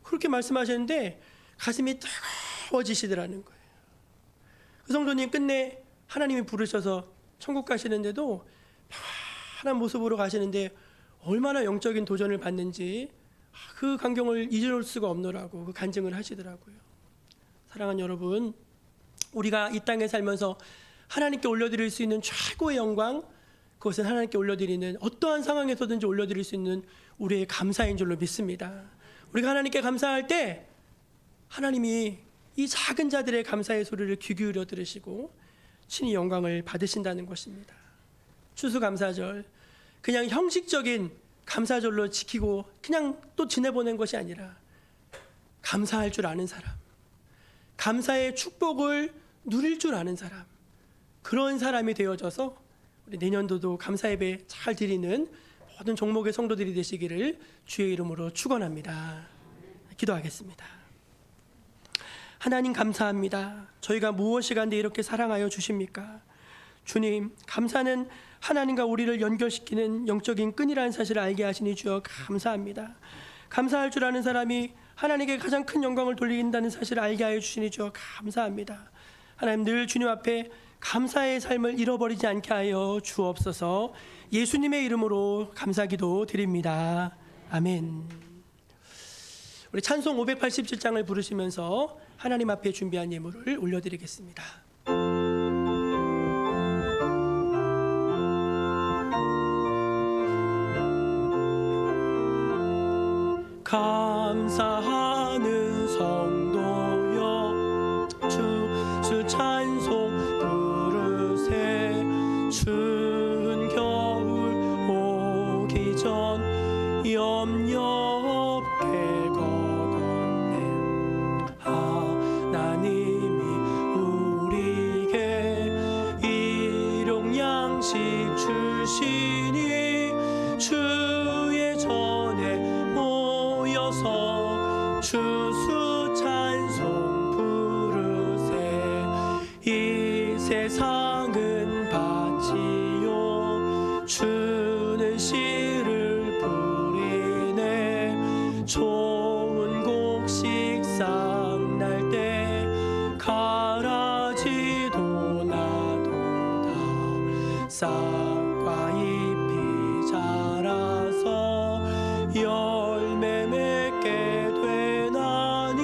그렇게 말씀하셨는데 가슴이 뜨거워지시더라는 거예요. 그 성도님 끝내 하나님이 부르셔서 천국 가시는데도 편안한 모습으로 가시는데 얼마나 영적인 도전을 받는지 그 광경을 잊을 수가 없노라고 그 간증을 하시더라고요. 사랑하는 여러분, 우리가 이 땅에 살면서 하나님께 올려드릴 수 있는 최고의 영광, 그것은 하나님께 올려드리는 어떠한 상황에서든지 올려드릴 수 있는 우리의 감사인 줄로 믿습니다. 우리가 하나님께 감사할 때 하나님이 이 작은 자들의 감사의 소리를 귀 기울여 들으시고 친히 영광을 받으신다는 것입니다. 추수감사절, 그냥 형식적인 감사절로 지키고 그냥 또 지내보낸 것이 아니라 감사할 줄 아는 사람, 감사의 축복을 누릴 줄 아는 사람, 그런 사람이 되어져서 우리 내년도도 감사 예배 잘 드리는 모든 종목의 성도들이 되시기를 주의 이름으로 축원합니다. 기도하겠습니다. 하나님 감사합니다. 저희가 무엇이 간데 이렇게 사랑하여 주십니까? 주님, 감사는 하나님과 우리를 연결시키는 영적인 끈이라는 사실을 알게 하시니 주여 감사합니다. 감사할 줄 아는 사람이 하나님께 가장 큰 영광을 돌린다는 사실을 알게 하여 주시니 주여 감사합니다. 하나님, 늘 주님 앞에 감사의 삶을 잃어버리지 않게 하여 주옵소서. 예수님의 이름으로 감사기도 드립니다. 아멘. 우리 찬송 587장을 부르시면서 하나님 앞에 준비한 예물을 올려드리겠습니다. 감사하는 성도여 주 찬송 부르세. 추운 겨울 오기 전 염려 없게 걷었네. 하나님이 우리에게 일용 양식 주시니 주의 전에 모여서 추수 찬송 부르세. 이 세상은 밭이요 주는 씨를 뿌리네. 좋은 곡식 싹날 때 가라지도 나도다. 싹과 잎이 자라서 열매 맺게 되나니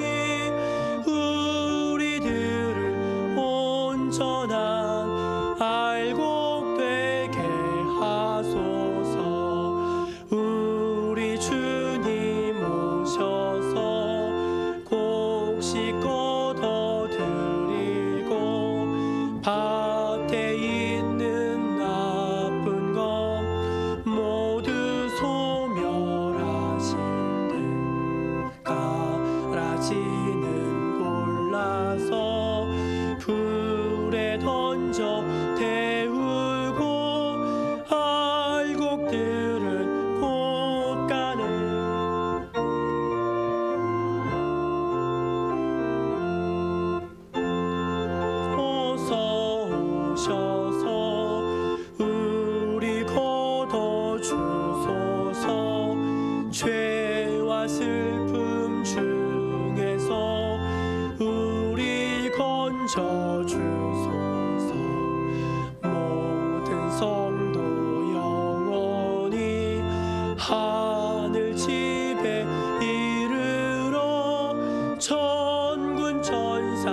우리들을 온전한 알곡 되게 하소서. 우리 주님 오셔서 곡식 거둬 드리고 밭에 있는 나쁜 것 모두 소멸하실 때 가라지는 골라서 불에 던져 데우고 알곡들은 꽃가는 어서 오셔서 우리 거둬 주소서. 죄와 슬픔 중에서 우리 건져 주소서. 모든 성도 영원히 하늘 집에 이르러 천군 천사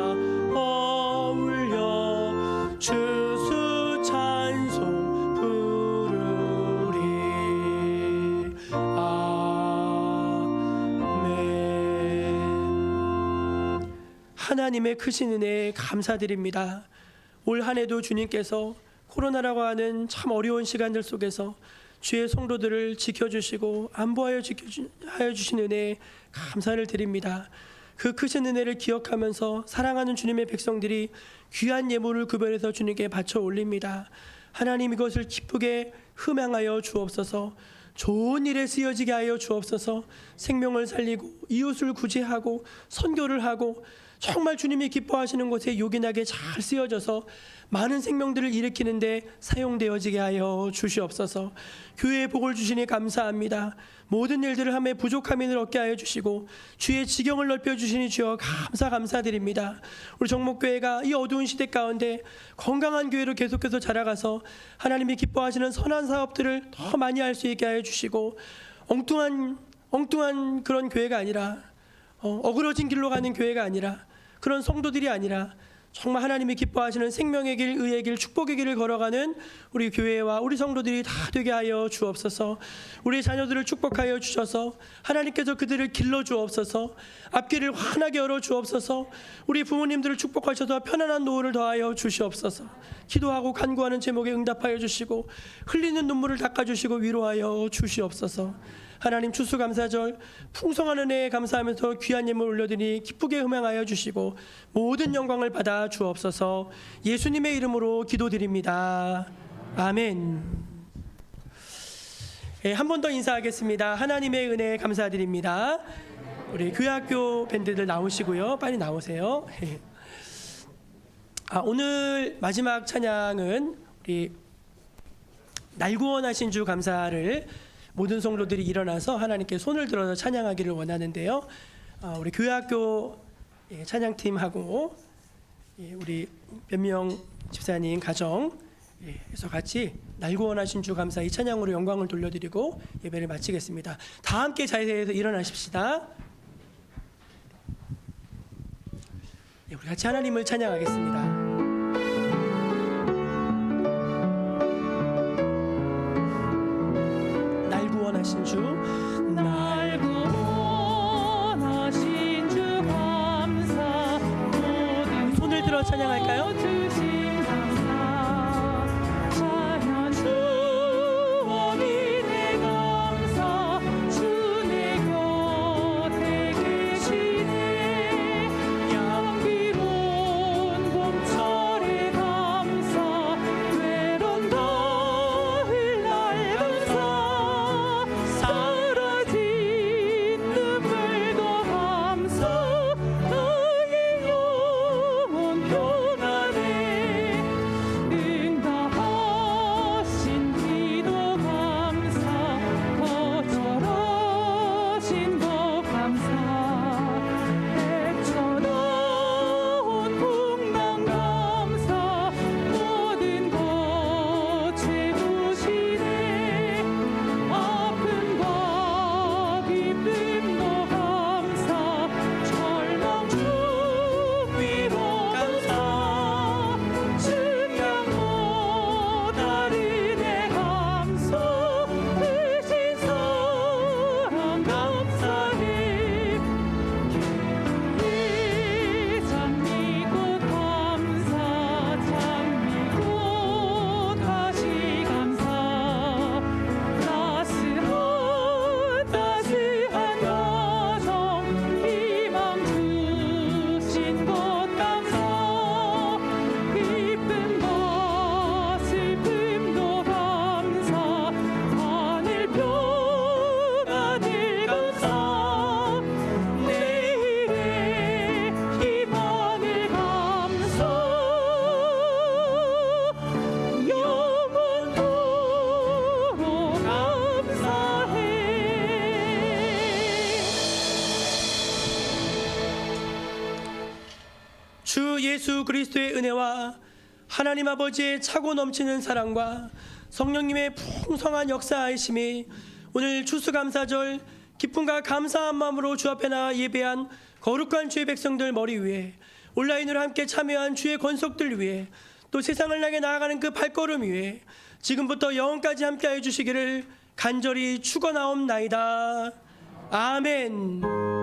어울려 주수 찬송 부르리. 아멘. 하나님의 크신 은혜에 감사드립니다. 올 한 해도 주님께서 코로나라고 하는 참 어려운 시간들 속에서 주의 성도들을 지켜주시고 안보하여 주신 은혜에 감사를 드립니다. 그 크신 은혜를 기억하면서 사랑하는 주님의 백성들이 귀한 예물을 구별해서 주님께 바쳐 올립니다. 하나님, 이것을 기쁘게 흠양하여 주옵소서. 좋은 일에 쓰여지게 하여 주옵소서. 생명을 살리고 이웃을 구제하고 선교를 하고 정말 주님이 기뻐하시는 곳에 요긴하게 잘 쓰여져서 많은 생명들을 일으키는데 사용되어지게 하여 주시옵소서. 교회에 복을 주시니 감사합니다. 모든 일들을 함에 부족함을 얻게 하여 주시고 주의 지경을 넓혀 주시니 주여 감사드립니다. 우리 정목교회가 이 어두운 시대 가운데 건강한 교회로 계속해서 자라가서 하나님이 기뻐하시는 선한 사업들을 더 많이 할 수 있게 하여 주시고 엉뚱한 그런 교회가 아니라 어그러진 길로 가는 교회가 아니라 그런 성도들이 아니라 정말 하나님이 기뻐하시는 생명의 길, 의의 길, 축복의 길을 걸어가는 우리 교회와 우리 성도들이 다 되게 하여 주옵소서. 우리 자녀들을 축복하여 주셔서 하나님께서 그들을 길러 주옵소서. 앞길을 환하게 열어 주옵소서. 우리 부모님들을 축복하셔서 편안한 노후를 더하여 주시옵소서. 기도하고 간구하는 제목에 응답하여 주시고 흘리는 눈물을 닦아주시고 위로하여 주시옵소서. 하나님 추수감사절 풍성한 은혜에 감사하면서 귀한 예물 올려드리니 기쁘게 음행하여 주시고 모든 영광을 받아 주옵소서. 예수님의 이름으로 기도드립니다. 아멘. 한 번 더 인사하겠습니다. 하나님의 은혜에 감사드립니다. 우리 교회학교 밴드들 나오시고요. 빨리 나오세요. 오늘 마지막 찬양은 우리 날 구원하신 주 감사를 모든 성도들이 일어나서 하나님께 손을 들어서 찬양하기를 원하는데요. 우리 교회학교 찬양팀하고 우리 변명 집사님 가정에서 같이 날 구원하신 주 감사 이 찬양으로 영광을 돌려드리고 예배를 마치겠습니다. 다 함께 자리에서 일어나십시다. 우리 같이 하나님을 찬양하겠습니다. 구원하신 주, 날 구원하신 주 감사. 모든 손을 들어 찬양할까요? 주신 감사. 찬양 주원 이내 감사. 주내 곁에 계시네. 향기로운 봄철에 감사. 외로운 가을 날 감사. 사라진 눈물도 감사. 나의 영혼 평안해. 응답하신 기도 감사. 거절하신 것 감사. 헤쳐나온 풍랑 감사. 모든 것 채우시네. 아픔과 기쁨도 감사. 절망 중 위로 감사. 증명 못할 은혜 감사. 크신 사랑 감사해. 장미꽃 감사. 장미꽃 다시 감사. 따스한 가정 희망 주신 것 감사. 기쁨과 슬픔도 감사. 하늘 평안을 감사. 내일의 희망을 감사. 영원토록 감사해. 주 예수 그리스도의 은혜와 하나님 아버지의 차고 넘치는 사랑과 성령님의 풍성한 역사하심이 오늘 추수감사절 기쁨과 감사한 마음으로 주 앞에 나와 예배한 거룩한 주의 백성들 머리 위에 온라인으로 함께 참여한 주의 권속들 위에 또 세상을 향해 나아가는 그 발걸음 위에 지금부터 영원까지 함께하여 주시기를 간절히 축원하옵나이다. 아멘.